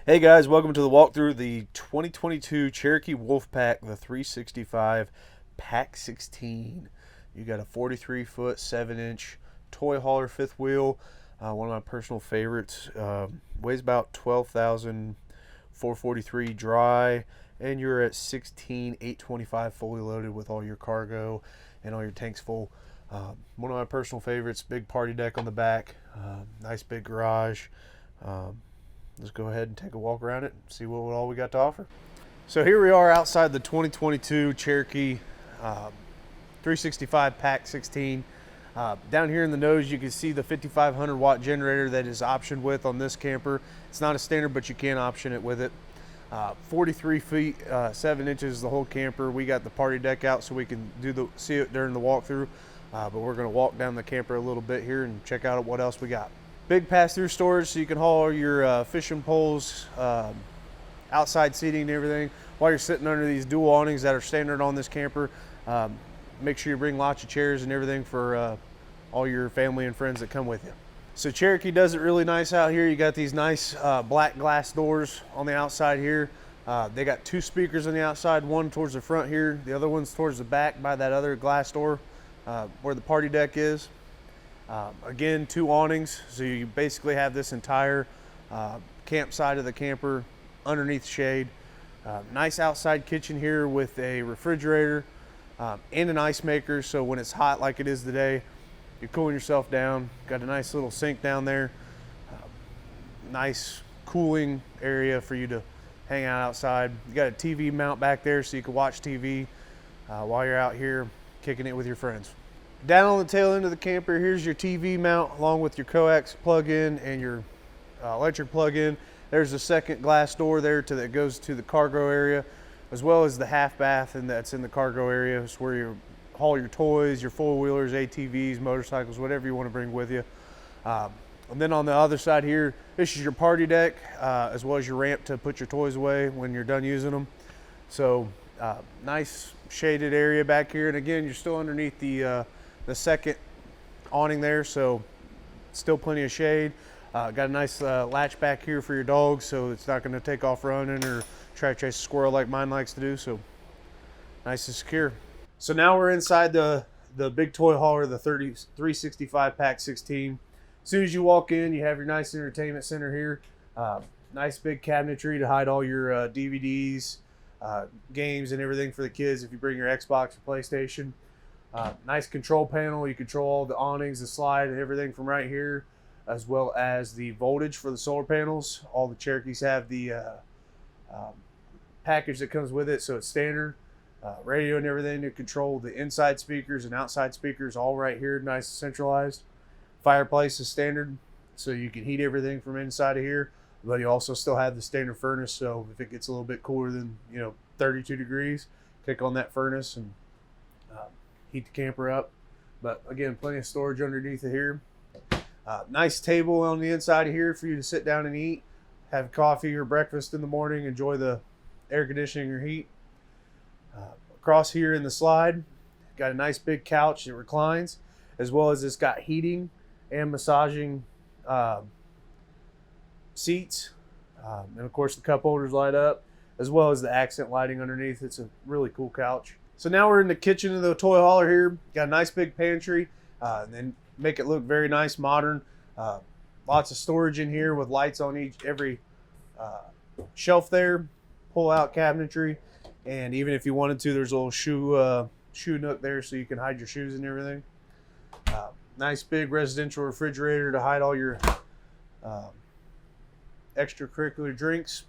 Hey guys, welcome to the walkthrough of the 2022 Cherokee Wolfpack, the 365 Pack 16. You got a 43-foot, 7-inch toy hauler fifth wheel, one of my personal favorites. Weighs about 12,443 dry, and you're at 16,825 fully loaded with all your cargo and all your tanks full. One of my personal favorites. Big party deck on the back, nice big garage. Let's go ahead and take a walk around it and see what all we got to offer. So here we are outside the 2022 Cherokee 365 Pack 16. Down here in the nose you can see the 5,500 watt generator that is optioned with on this camper. It's not a standard, but you can option it with it. 43 feet 7 inches the whole camper. We got the party deck out so we can see it during the walkthrough, but we're going to walk down the camper a little bit here and check out what else we got. Big pass-through storage so you can haul your fishing poles, outside seating and everything while you're sitting under these dual awnings that are standard on this camper. Make sure you bring lots of chairs and everything for all your family and friends that come with you. So Cherokee does it really nice out here. You got these nice black glass doors on the outside here. They got two speakers on the outside, one towards the front here, the other one's towards the back by that other glass door where the party deck is. Again, two awnings, so you basically have this entire campsite of the camper underneath shade. Nice outside kitchen here with a refrigerator and an ice maker, so when it's hot like it is today, you're cooling yourself down. Got a nice little sink down there. Nice cooling area for you to hang out outside. You got a TV mount back there so you can watch TV while you're out here kicking it with your friends. Down on the tail end of the camper, here's your TV mount along with your coax plug-in and your electric plug-in. There's a second glass door there that goes to the cargo area, as well as the half bath, and that's in the cargo area. It's where you haul your toys, your four-wheelers, ATVs, motorcycles, whatever you want to bring with you. And then on the other side here, this is your party deck, as well as your ramp to put your toys away when you're done using them. So nice shaded area back here, and again, you're still underneath the second awning there, so still plenty of shade. Got a nice latch back here for your dogs, so it's not going to take off running or try to chase a squirrel like mine likes to do. So nice and secure. So now we're inside the big toy hauler, the 365 Pack 16. As soon as you walk in, you have your nice entertainment center here. Nice big cabinetry to hide all your DVDs, games, and everything for the kids if you bring your Xbox or PlayStation. Nice control panel. You control all the awnings, the slide, and everything from right here, as well as the voltage for the solar panels. All the Cherokees have the package that comes with it, so it's standard. Radio and everything to control the inside speakers and outside speakers, all right here, nice and centralized. Fireplace is standard, so you can heat everything from inside of here, but you also still have the standard furnace, so if it gets a little bit cooler than 32 degrees, click on that furnace and heat the camper up. But again, plenty of storage underneath of here. Nice table on the inside of here for you to sit down and eat, have coffee or breakfast in the morning, enjoy the air conditioning or heat. Across here in the slide, got a nice big couch that reclines, as well as it's got heating and massaging seats, and of course the cup holders light up, as well as the accent lighting underneath. It's a really cool couch. So now we're in the kitchen of the toy hauler here. Got a nice big pantry, and then make it look very nice, modern. Lots of storage in here with lights on every shelf there. Pull out cabinetry, and even if you wanted to, there's a little shoe nook there so you can hide your shoes and everything. Nice big residential refrigerator to hide all your extracurricular drinks.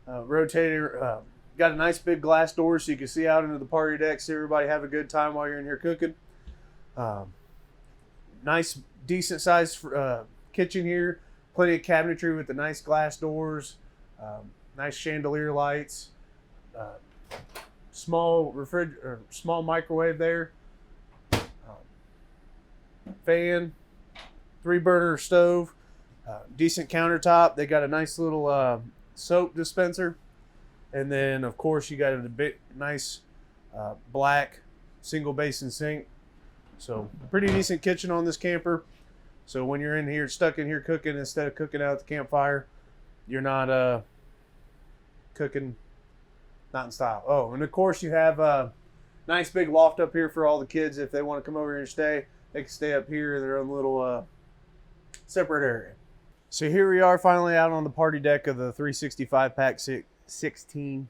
Rotator. Got a nice big glass door so you can see out into the party deck, see everybody have a good time while you're in here cooking. Nice, decent sized kitchen here. Plenty of cabinetry with the nice glass doors. Nice chandelier lights. Small microwave there. Fan. 3-burner stove. Decent countertop. They got a nice little soap dispenser. And then, of course, you got a big, nice black single basin sink. So, pretty decent kitchen on this camper. So when you're in here, stuck in here cooking, instead of cooking out at the campfire, you're not cooking not in style. Oh, and of course you have a nice big loft up here for all the kids. If they want to come over here and stay, they can stay up here in their own little separate area. So here we are finally out on the party deck of the 365 Pack 16.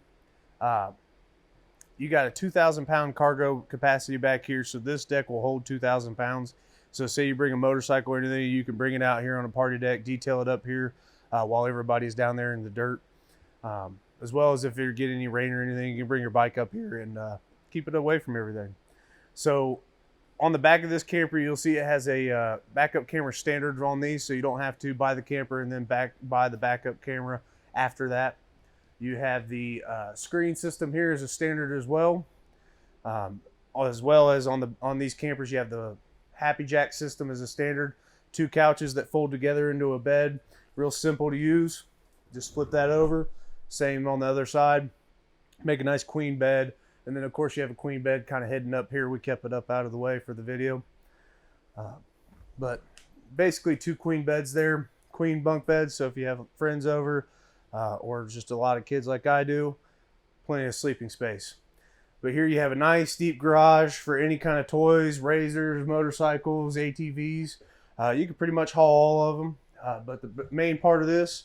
You got a 2,000 pound cargo capacity back here, so this deck will hold 2,000 pounds. So say you bring a motorcycle or anything, you can bring it out here on a party deck, detail it up here while everybody's down there in the dirt. As well as if you're getting any rain or anything, you can bring your bike up here and keep it away from everything. So on the back of this camper, you'll see it has a backup camera standard on these, so you don't have to buy the camper and then buy the backup camera after that. You have the screen system here as a standard as well. As well as on these campers, you have the Happijac system as a standard. 2 couches that fold together into a bed. Real simple to use. Just flip that over. Same on the other side. Make a nice queen bed. And then, of course, you have a queen bed kind of heading up here. We kept it up out of the way for the video. But basically 2 queen beds there. Queen bunk beds. So if you have friends over or just a lot of kids like I do, plenty of sleeping space. But here you have a nice deep garage for any kind of toys, razors, motorcycles, ATVs. You can pretty much haul all of them. But the main part of this,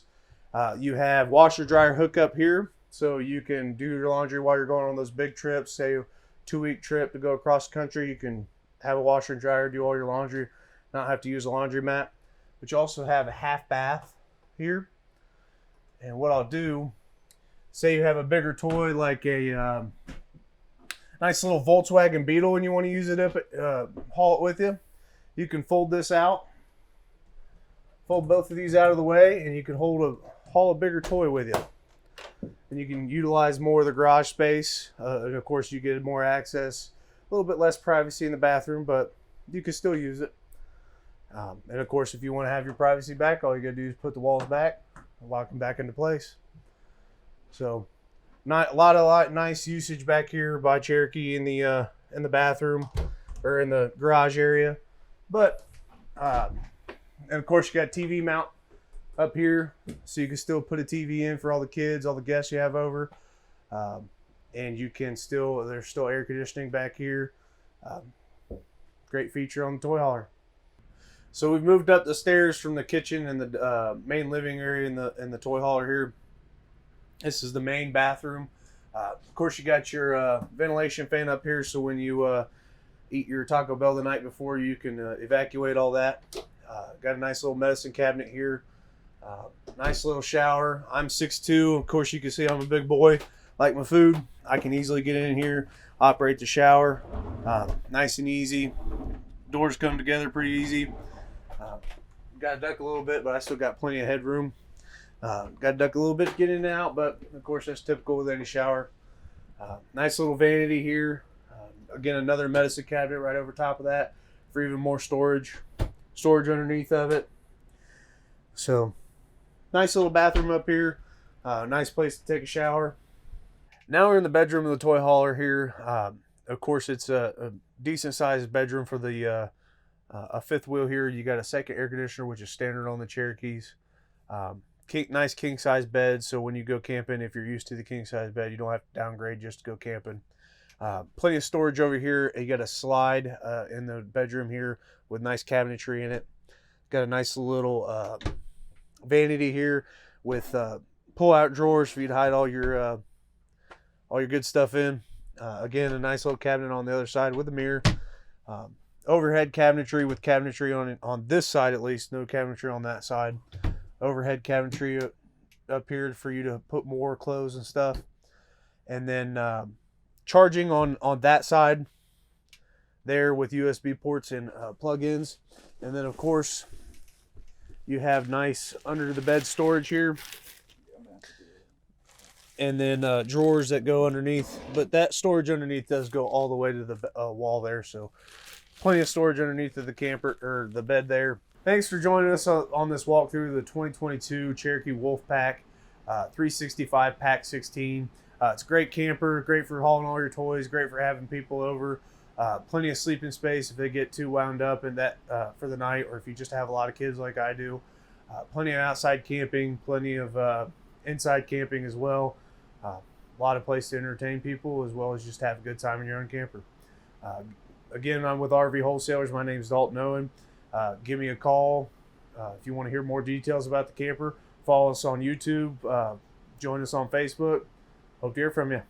you have washer dryer hookup here. So you can do your laundry while you're going on those big trips, say a 2-week trip to go across the country. You can have a washer and dryer, do all your laundry, not have to use a laundromat. But you also have a half bath here. And what I'll do, say you have a bigger toy like a nice little Volkswagen Beetle and you want to use it up, haul it with you. You can fold this out, fold both of these out of the way, and you can haul a bigger toy with you. And you can utilize more of the garage space. And of course, you get more access, a little bit less privacy in the bathroom, but you can still use it. And of course, if you want to have your privacy back, all you gotta do is put the walls back and lock them back into place. So, a lot of nice usage back here by Cherokee in the bathroom or in the garage area. But and of course, you got TV mount up here, so you can still put a TV in for all the kids, all the guests you have over, and you can there's still air conditioning back here. Great feature on the toy hauler. So we've moved up the stairs from the kitchen and the main living area in the toy hauler here. This is the main bathroom. Of course, you got your ventilation fan up here, so when you eat your Taco Bell the night before, you can evacuate all that. Got a nice little medicine cabinet here. Nice little shower. I'm 6'2". Of course, you can see I'm a big boy. Like my food, I can easily get in here, operate the shower. Nice and easy. Doors come together pretty easy. Got to duck a little bit, but I still got plenty of headroom. Got to duck a little bit to get in and out, but of course that's typical with any shower. Nice little vanity here. Again, another medicine cabinet right over top of that for even more storage. Storage underneath of it. So, nice little bathroom up here. Nice place to take a shower. Now we're in the bedroom of the toy hauler here. Of course, it's a decent sized bedroom for the a fifth wheel here. You got a second air conditioner, which is standard on the Cherokees. Nice king size bed, so when you go camping, if you're used to the king size bed, you don't have to downgrade just to go camping. Plenty of storage over here. You got a slide in the bedroom here with nice cabinetry in it. Got a nice little vanity here with pull-out drawers for you to hide all your good stuff in. Again, a nice little cabinet on the other side with a mirror. Overhead cabinetry with cabinetry on this side at least. No cabinetry on that side. Overhead cabinetry up here for you to put more clothes and stuff. And then charging on that side there with USB ports and plug-ins. And then of course you have nice under the bed storage here. And then drawers that go underneath. But that storage underneath does go all the way to the wall there. So plenty of storage underneath of the camper or the bed there. Thanks for joining us on this walkthrough of the 2022 Cherokee Wolfpack 365 Pack 16. It's a great camper, great for hauling all your toys, great for having people over. Plenty of sleeping space if they get too wound up in that for the night, or if you just have a lot of kids like I do. Plenty of outside camping, plenty of inside camping as well. A lot of place to entertain people as well as just have a good time in your own camper. Again, I'm with RV Wholesalers. My name is Dalton Owen. Give me a call if you want to hear more details about the camper. Follow us on YouTube. Join us on Facebook. Hope to hear from you.